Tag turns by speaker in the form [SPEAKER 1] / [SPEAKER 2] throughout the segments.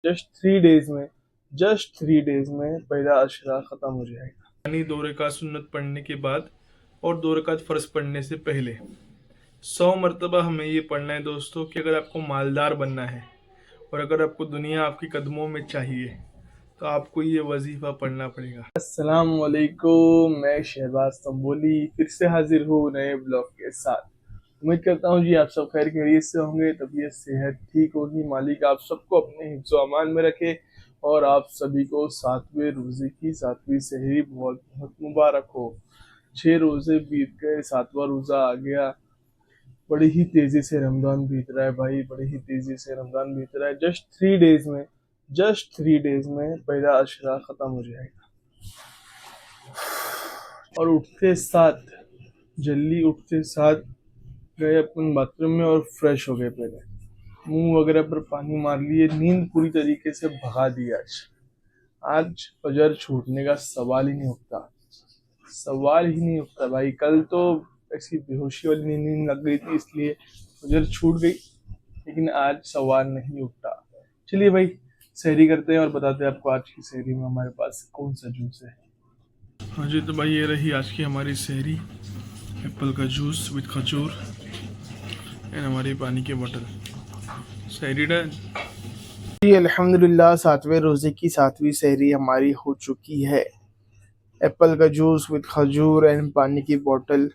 [SPEAKER 1] Just 3 days में पहला अशरा खत्म हो जाएगा।
[SPEAKER 2] यानी 2 रकात सुन्नत पढ़ने के बाद और 2 रकात फ़र्ज पढ़ने से पहले 100 मरतबा हमें ये पढ़ना है दोस्तों कि अगर आपको मालदार बनना है और अगर आपको दुनिया आपके कदमों में चाहिए तो आपको ये वजीफ़ा पढ़ना पड़ेगा।
[SPEAKER 1] अस्सलाम वालेकुम, मैं शहबाज तंबोली फिर से हाजिर हूँ नए ब्लॉग के साथ। उम्मीद करता हूँ जी आप सब खैर खैरियत से होंगे, तबीयत सेहत ठीक होगी। मालिक आप सबको अपने हिफ्ज़ व अमान में रखे और आप सभी को 7वें रोज़े की 7वीं सहरी बहुत बहुत मुबारक हो। 6 रोज़े बीत गए, 7वां रोज़ा आ गया। बड़ी ही तेज़ी से रमज़ान बीत रहा है भाई, बड़ी ही तेज़ी से रमज़ान बीत रहा है। जस्ट 3 डेज में पहला अशरा ख़त्म हो जाएगा और जल्दी उठते साथ गए अपन बाथरूम में और फ्रेश हो गए। पहले मुंह वगैरह पर पानी मार लिए, नींद पूरी तरीके से भगा दी। आज फजर छूटने का सवाल ही नहीं उठता भाई। कल तो ऐसी बेहोशी वाली नींद लग गई थी इसलिए फजर छूट गई, लेकिन आज सवाल नहीं उठता। चलिए भाई सहरी करते हैं और बताते हैं आपको आज की सहरी में हमारे पास कौन सा जूस है।
[SPEAKER 2] हाँ जी, तो भाई ये रही आज की हमारी सहरी। एप्पल का जूस विद खजूर एंड हमारी पानी की बोतल। सहरी डन।
[SPEAKER 1] जी अल्हम्दुलिल्लाह, 7वें रोज़े की 7वीं सहरी हमारी हो चुकी है। एप्पल का जूस विद खजूर एंड पानी की बोतल।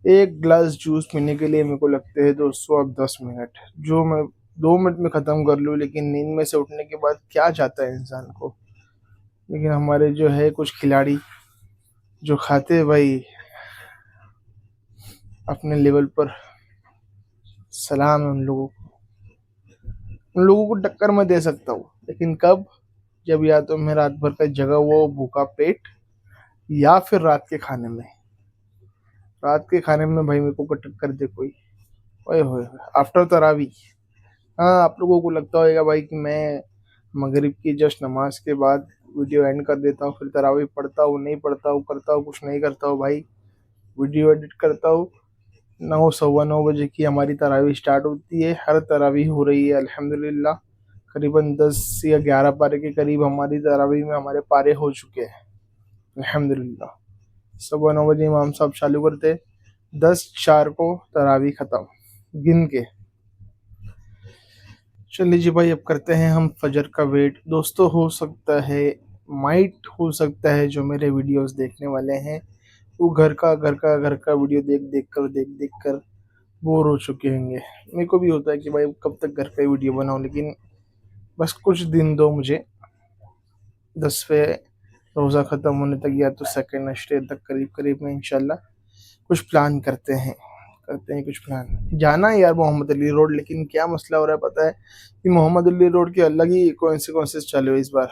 [SPEAKER 1] एक ग्लास जूस पीने के लिए मेरे को लगते हैं दोस्तों अब 10 मिनट, जो मैं 2 मिनट में ख़त्म कर लूँ, लेकिन नींद में से उठने के बाद क्या जाता है इंसान को। लेकिन हमारे जो है कुछ खिलाड़ी जो खाते हैं भाई अपने लेवल पर, सलाम है उन लोगों को टक्कर मैं दे सकता हूँ, लेकिन कब? जब या तो मैं रात भर का जगा हुआ भूखा पेट, या फिर रात के खाने में भाई मेरे को टक्कर दे कोई। ओए होए, आफ्टर तरावी। हाँ, आप लोगों को लगता होगा भाई कि मैं मगरिब की जस्ट नमाज के बाद वीडियो एंड कर देता हूँ, फिर तरावी पढ़ता हूँ, नहीं पढ़ता हूँ, करता हूँ, कुछ नहीं करता हूँ भाई। वीडियो एडिट करता हूँ। 9 सवा 9 बजे की हमारी तरावी स्टार्ट होती है। हर तरावी हो रही है अल्हम्दुलिल्लाह। करीबन 10 या 11 पारे के करीब हमारी तरावी में हमारे पारे हो चुके हैं अल्हम्दुलिल्लाह। 9:15 इमाम साहब चालू करते, 10:04 को तरावी ख़त्म गिन के। चलिए जी भाई, अब करते हैं हम फजर का वेट। दोस्तों हो सकता है जो मेरे वीडियोस देखने वाले हैं वो घर का वीडियो देख कर बोर हो चुके होंगे। मेरे को भी होता है कि भाई कब तक घर का वीडियो बनाऊं, लेकिन बस कुछ दिन दो मुझे। 10वें रोज़ा ख़त्म होने तक या तो सेकंड नश्ते तक करीब करीब में इंशाल्लाह कुछ प्लान करते हैं कुछ प्लान। जाना है यार मोहम्मद अली रोड, लेकिन क्या मसला हो रहा है पता है कि मोहम्मद अली रोड के अलग ही कॉन्सिक्वेंसेस चले हुए इस बार।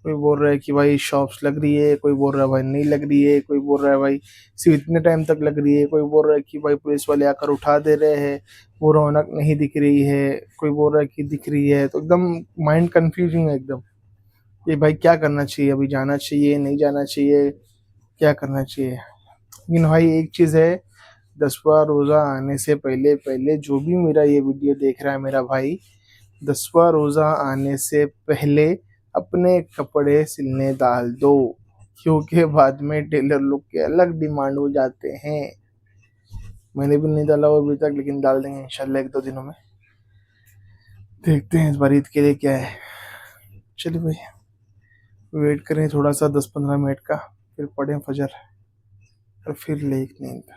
[SPEAKER 1] कोई बोल रहा है कि भाई शॉप्स लग रही है, कोई बोल रहा है भाई नहीं लग रही है, कोई बोल रहा है भाई सिर्फ इतने टाइम तक लग रही है, कोई बोल रहा है कि भाई पुलिस वाले आकर उठा दे रहे हैं, वो रौनक नहीं दिख रही है, कोई बोल रहा है कि दिख रही है। तो एकदम माइंड कंफ्यूजिंग है एकदम। ये भाई क्या करना चाहिए? अभी जाना चाहिए, नहीं जाना चाहिए, क्या करना चाहिए? लेकिन भाई एक चीज़ है, 10वां रोज़ा आने से पहले पहले जो भी मेरा ये वीडियो देख रहा है मेरा भाई, 10वां रोज़ा आने से पहले अपने कपड़े सिलने डाल दो, क्योंकि बाद में टेलर लोग के अलग डिमांड हो जाते हैं। मैंने भी नहीं डाला हुआ अभी तक, लेकिन डाल देंगे इंशाल्लाह 1-2 दिनों में। देखते हैं इस बार ईद के लिए क्या है। चलिए भाई वेट करें थोड़ा सा 10-15 मिनट का, फिर पढ़ें फजर और फिर ले एक नींद।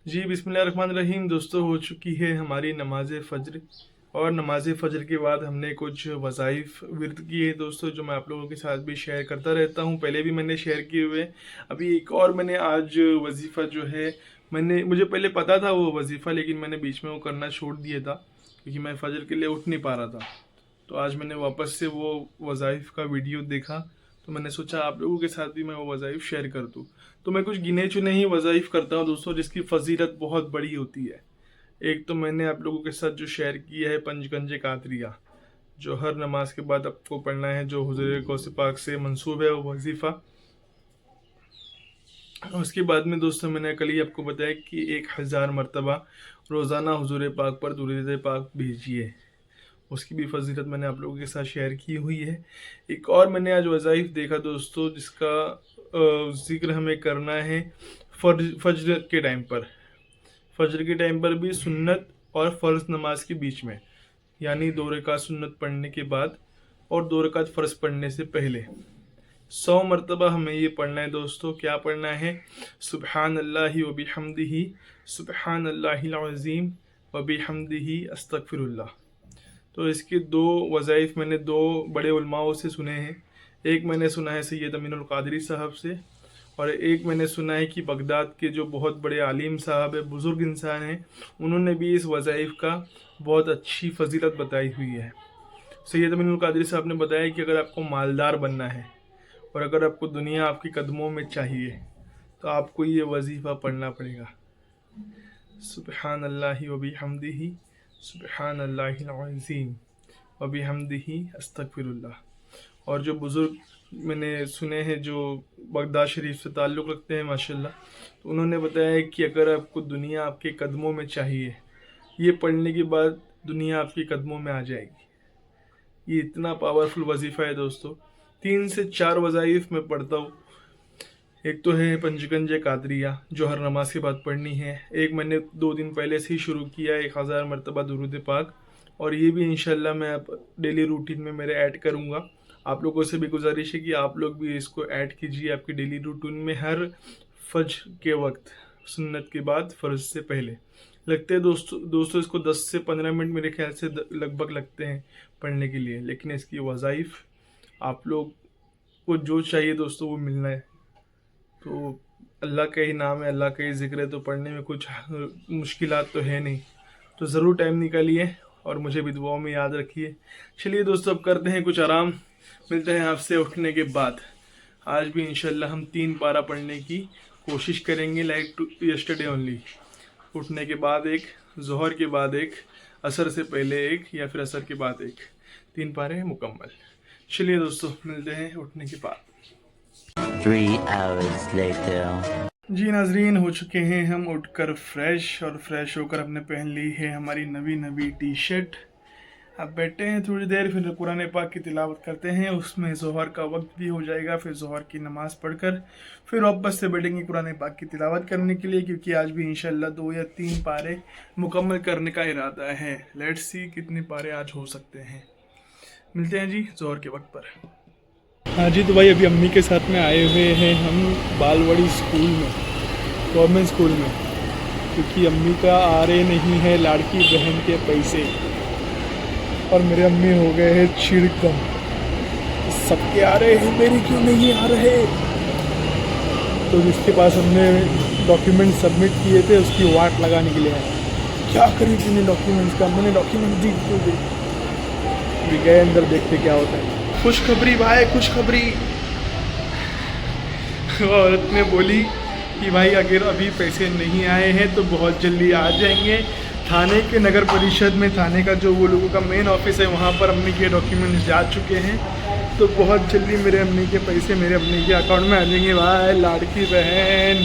[SPEAKER 2] जी बिस्मिल्लाहिर्रहमानिर्रहीम। दोस्तों हो चुकी है हमारी नमाज फ़जर और नमाज फ़जर के बाद हमने कुछ वज़ाइफ विर्द किए हैं दोस्तों, जो मैं आप लोगों के साथ भी शेयर करता रहता हूं। पहले भी मैंने शेयर किए हुए हैं। अभी एक और मैंने आज वजीफ़ा जो है, मुझे पहले पता था वो वजीफ़ा, लेकिन मैंने बीच में वो करना छोड़ दिया था क्योंकि मैं फ़जर के लिए उठ नहीं पा रहा था। तो आज मैंने वापस से वो वज़ाइफ का वीडियो देखा, तो मैंने सोचा आप लोगों के साथ भी मैं वो वज़ाइफ शेयर कर दूँ। तो मैं कुछ गिने चुने ही वज़ाइफ करता हूँ दोस्तों, जिसकी फ़जीलत बहुत बड़ी होती है। एक तो मैंने आप लोगों के साथ जो शेयर किया है पंजगंजे कातरिया, जो हर नमाज के बाद आपको पढ़ना है, जो हुज़ूर गौस पाक से मंसूब है वो वजीफ़ा। उसके बाद में दोस्तों मैंने कल ही आपको बताया कि 1000 मरतबा रोज़ाना हुज़ूर पाक पर दुरूद पाक भेजिए। उसकी भी फजीलत मैंने आप लोगों के साथ शेयर की हुई है। एक और मैंने आज वज़ाइफ देखा दोस्तों, जिसका ज़िक्र हमें करना है फजर के टाइम पर। फजर के टाइम पर भी सुन्नत और फ़र्ज़ नमाज के बीच में, यानी 2 रकात सुन्नत पढ़ने के बाद और 2 रकात फ़र्ज़ पढ़ने से पहले 100 मरतबा हमें ये पढ़ना है दोस्तों। क्या पढ़ना है? सुब्हानल्लाहि व बिहम्दिही, सुब्हानल्लाहिल अज़ीम व बिहम्दिही, अस्तगफिरुल्लाह। तो इसके 2 वज़ाइफ मैंने 2 बड़े उलमाओं से सुने हैं। एक मैंने सुना है सैयद अमीनुल क़ादरी साहब से, और एक मैंने सुना है कि बगदाद के जो बहुत बड़े आलिम साहब है, बुज़ुर्ग इंसान हैं, उन्होंने भी इस वज़ाइफ का बहुत अच्छी फजीलत बताई हुई है। सैयद अमीनुल क़ादरी साहब ने बताया कि अगर आपको मालदार बनना है और अगर आपको दुनिया आपके कदमों में चाहिए तो आपको ये वजीफ़ा पढ़ना पड़ेगा, सुब्हानल्लाहि व बिहम्दिही, सुब्हानल्लाहिल अज़ीम व बिहम्दिही, अस्तगफिरुल्लाह। और जो बुज़ुर्ग मैंने सुने हैं जो बगदाद शरीफ से ताल्लुक़ रखते हैं माशाल्लाह, तो उन्होंने बताया कि अगर आपको दुनिया आपके कदमों में चाहिए, ये पढ़ने के बाद दुनिया आपके कदमों में आ जाएगी। ये इतना पावरफुल वजीफ़ा है दोस्तों। 3 से 4 वज़ाइफ मैं पढ़ता हूँ। एक तो है पंजगंज कादरिया, जो हर नमाज के बाद पढ़नी है। एक मैंने 2 दिन पहले से ही शुरू किया, 1000 मरतबा दुरूद पाक, और ये भी इंशाल्लाह मैं अब डेली रूटीन में मेरे ऐड करूँगा। आप लोगों से भी गुजारिश है कि आप लोग भी इसको ऐड कीजिए आपकी डेली रूटीन में, हर फज्र के वक्त, सुन्नत के बाद, फ़र्ज से पहले। लगते हैं दोस्तों इसको 10 से 15 मिनट मेरे ख्याल से लगभग लगते हैं पढ़ने के लिए, लेकिन इसकी वज़ाइफ आप लोग को जो चाहिए दोस्तों वो मिलना है। तो अल्लाह का ही नाम है, अल्लाह का ही ज़िक्र है, तो पढ़ने में कुछ मुश्किलात तो है नहीं। तो ज़रूर टाइम निकालिए और मुझे भी दुआओं में याद रखिए। चलिए दोस्तों, अब करते हैं कुछ आराम, मिलते हैं आपसे उठने के बाद। आज भी इंशाल्लाह हम 3 पारा पढ़ने की कोशिश करेंगे, लाइक टू यस्टरडे ओनली। उठने के बाद एक, ज़ोहर के बाद एक, असर से पहले एक, या फिर असर के बाद एक, 3 पारे मुकम्मल। चलिए दोस्तों, मिलते हैं उठने के बाद।
[SPEAKER 3] 3 hours later.
[SPEAKER 2] जी नाजरीन, हो चुके हैं हम उठकर फ्रेश, और फ्रेश होकर हमने पहन ली है हमारी नवी टी शर्ट। अब बैठे हैं थोड़ी देर, फिर कुरान पाक की तिलावत करते हैं। उसमें ज़ोहर का वक्त भी हो जाएगा, फिर ज़ोहर की नमाज़ पढ़कर फिर वापस से बैठेंगे कुरान पाक की तिलावत करने के लिए, क्योंकि आज भी इंशाल्लाह 2 या 3 पारे मुकम्मल करने का इरादा है। लेट्स सी कितने पारे आज हो सकते हैं। मिलते हैं जी ज़ोहर के वक्त पर। हाँ जी, तो भाई अभी अम्मी के साथ में आए हुए हैं हम बालवाड़ी स्कूल में, गवर्नमेंट स्कूल में, क्योंकि अम्मी का आ रहे नहीं है लाड़की बहन के पैसे, और मेरे अम्मी हो गए हैं चिड़गम, सबके आ रहे हैं, मेरे क्यों नहीं आ रहे। तो जिसके पास हमने डॉक्यूमेंट सबमिट किए थे उसकी वाट लगाने के लिए आए। क्या करी तूने डॉक्यूमेंट्स का? मैंने डॉक्यूमेंट दी क्यों दी? अभी गए अंदर, देखते क्या होता है। खुशखबरी भाई, खुशखबरी। औरत ने बोली कि भाई अगर अभी पैसे नहीं आए हैं तो बहुत जल्दी आ जाएंगे। थाने के, नगर परिषद में थाने का जो वो लोगों का मेन ऑफिस है, वहाँ पर अम्मी के डॉक्यूमेंट्स जा चुके हैं, तो बहुत जल्दी मेरे अम्मी के पैसे मेरे अम्मी के अकाउंट में आ जाएंगे। भाई लाड़की बहन,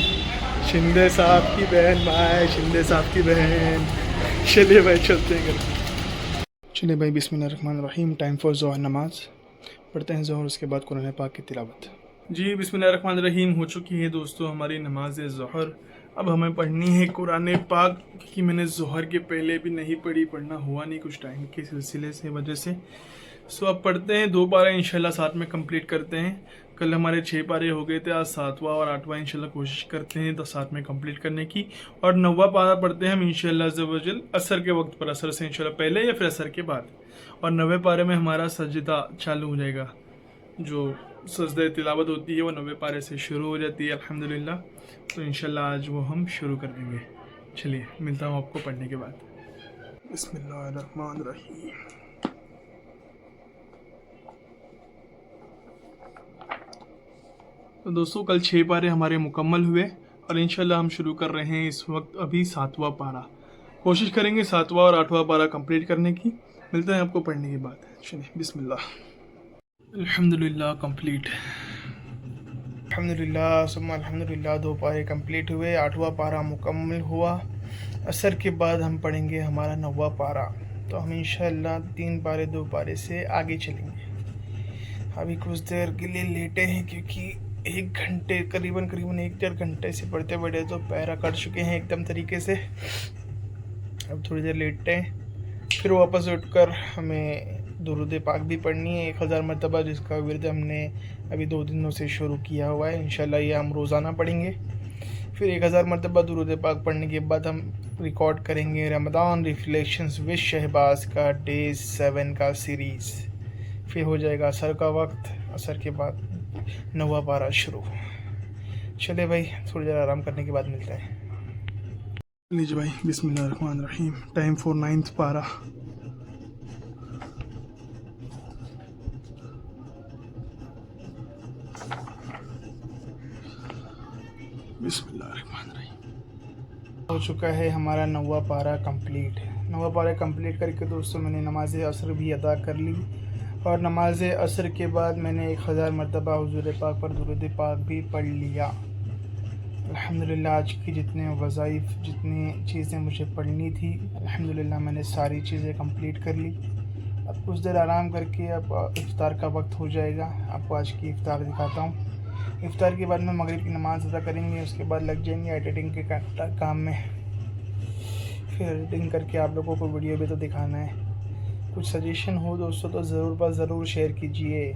[SPEAKER 2] शिंदे साहब की बहन, भाई शिंदे साहब की बहन। चलिए भाई चलते हैं घर। चलिए भाई, बिस्मिल्लाहिर्रहमानिर्रहीम। टाइम फॉर ज़ोहर नमाज पढ़ते हैं ज़ोहर, उसके बाद कुरान पाक की तिलावत। जी बिस्मिल्लाहिर्रहमानिर्रहीम। हो चुकी है दोस्तों हमारी नमाज ज़ोहर। अब हमें पढ़नी है कुरान पाक, क्योंकि मैंने ज़ोहर के पहले भी नहीं पढ़ी, पढ़ना हुआ नहीं कुछ टाइम के सिलसिले से वजह से। सो अब पढ़ते हैं 2 पारे इंशाल्लाह साथ में कंप्लीट करते हैं। कल हमारे 6 पारे हो गए थे, आज 7वां और 8वां इंशाल्लाह कोशिश करते हैं तो साथ में कंप्लीट करने की। और 9वां पारा पढ़ते हैं हम इंशाल्लाह अज़्ज़वजल असर के वक्त पर, असर से इंशाल्लाह पहले या फिर असर के बाद। और 9वें पारे में हमारा सजदा चालू हो जाएगा, जो सजदा तिलावत होती है वो 9वें पारे से शुरू हो जाती है अल्हम्दुलिल्लाह। तो इंशाल्लाह आज वो हम शुरू कर देंगे। चलिए मिलता हूँ आपको पढ़ने के बाद। बिस्मिल्लाहिर्रहमानिर्रहीम। तो दोस्तों कल 6 पारे हमारे मुकम्मल हुए, और इंशाल्लाह हम शुरू कर रहे हैं इस वक्त अभी 7वां पारा। कोशिश करेंगे 7वां और 8वां पारा कंप्लीट करने की। मिलते हैं आपको पढ़ने के बाद। चलिए बिस्मिल्लाह। अल्हम्दुलिल्लाह कंप्लीट। अल्हम्दुलिल्लाह सुम्मा अल्हम्दुलिल्लाह। 2 पारे कंप्लीट हुए, 8वां पारा मुकम्मल हुआ। असर के बाद हम पढ़ेंगे हमारा 9वां पारा।
[SPEAKER 1] तो हम इंशाल्लाह 3 पारे 2 पारे से आगे चलेंगे। अभी कुछ देर के लिए लेटे हैं क्योंकि 1 घंटे करीबन 1-1.5 घंटे से पढ़ते पढ़ते तो पैरा कट चुके हैं एकदम तरीके से। अब थोड़ी देर लेटते हैं, फिर वापस उठकर हमें दुरूद पाक भी पढ़नी है 1000 मरतबा, जिसका विर्द हमने अभी 2 दिनों से शुरू किया हुआ है। इंशाल्लाह ये हम रोज़ाना पढ़ेंगे। फिर 1000 मरतबा दुरूद पाक पढ़ने के बाद हम रिकॉर्ड करेंगे रमज़ान रिफ्लेक्शंस विद शहबाज का डे 7 का सीरीज़। फिर हो जाएगा असर का वक्त, असर के बाद 9वां पारा शुरू। चले भाई, थोड़ी देर आराम करने के बाद मिलते हैं। लीजिए भाई, बिस्मिल्लाहिर्रहमानिर्रहीम। टाइम फॉर 9th पारा। बिस्मिल्लाहिर्रहमानिर्रहीम। हो चुका है हमारा 9वां पारा कंप्लीट। 9वां पारा कंप्लीट करके दोस्तों मैंने नमाज असर भी अदा कर ली, और नमाज असर के बाद मैंने 1000 मरतबा हुजूर पाक पर दुरूद पाक भी पढ़ लिया। अल्हम्दुलिल्लाह आज की जितने वज़ाइफ, जितनी चीज़ें मुझे पढ़नी थी, अल्हम्दुलिल्लाह मैंने सारी चीज़ें कंप्लीट कर ली। अब कुछ देर आराम करके अब इफ़्तार का वक्त हो जाएगा। आपको आज की इफ़्तार दिखाता हूँ। इफ़्तार के बाद में मगरिब की नमाज़ अदा करेंगे, उसके बाद लग जाएंगे एडिटिंग के काम में। फिर एडिटिंग करके आप लोगों को वीडियो भी तो दिखाना है। कुछ सजेशन हो दोस्तों तो ज़रूर शेयर कीजिए।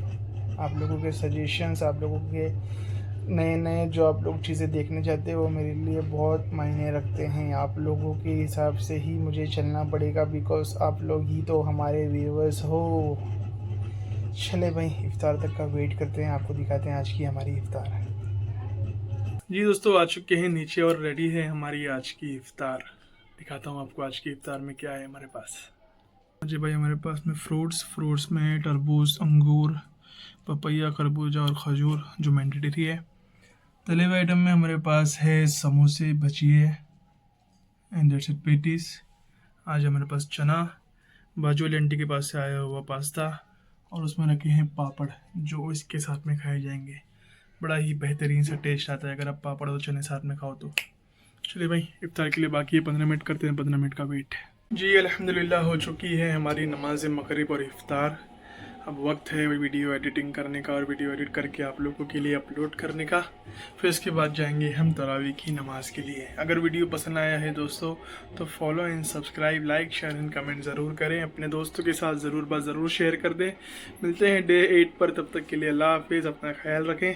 [SPEAKER 1] आप लोगों के सजेशंस, आप लोगों के नए जो आप लोग चीज़ें देखने चाहते हो वो मेरे लिए बहुत मायने रखते हैं। आप लोगों के हिसाब से ही मुझे चलना पड़ेगा, बिकॉज़ आप लोग ही तो हमारे व्यूअर्स हो। चले भाई, इफ़्तार तक का वेट करते हैं, आपको दिखाते हैं आज की हमारी इफ़्तार।
[SPEAKER 2] जी दोस्तों, आ चुके हैं नीचे और रेडी है हमारी आज की इफ्तार। दिखाता हूँ आपको आज की इफ्तार में क्या है हमारे पास। जी भाई, हमारे पास में फ्रूट्स में है तरबूज, अंगूर, पपैया, खरबूजा और खजूर जो मैंडेटरी है। तले हुए आइटम में हमारे पास है समोसे, भजिए एंड दैट्स इट पेटीज। आज हमारे पास चना, बाजू वाली आंटी के पास से आया हुआ पास्ता, और उसमें रखे हैं पापड़ जो इसके साथ में खाए जाएंगे। बड़ा ही बेहतरीन सा टेस्ट आता है अगर आप पापड़ और चने साथ में खाओ तो। चलिए भाई, इफ्तार के लिए बाकी है 15 मिनट, करते हैं 15 मिनट का वेट। जी अल्हम्दुलिल्लाह हो चुकी है हमारी नमाज मगरिब और इफ्तार। अब वक्त है वीडियो एडिटिंग करने का और वीडियो एडिट करके आप लोगों के लिए अपलोड करने का। फिर इसके बाद जाएंगे हम तरावी की नमाज़ के लिए। अगर वीडियो पसंद आया है दोस्तों तो follow and subscribe, like, share and comment ज़रूर करें। अपने दोस्तों के साथ ज़रूर शेयर कर दें। मिलते हैं डे 8 पर, तब तक के लिए अल्लाह हाफिज़, अपना ख्याल रखें।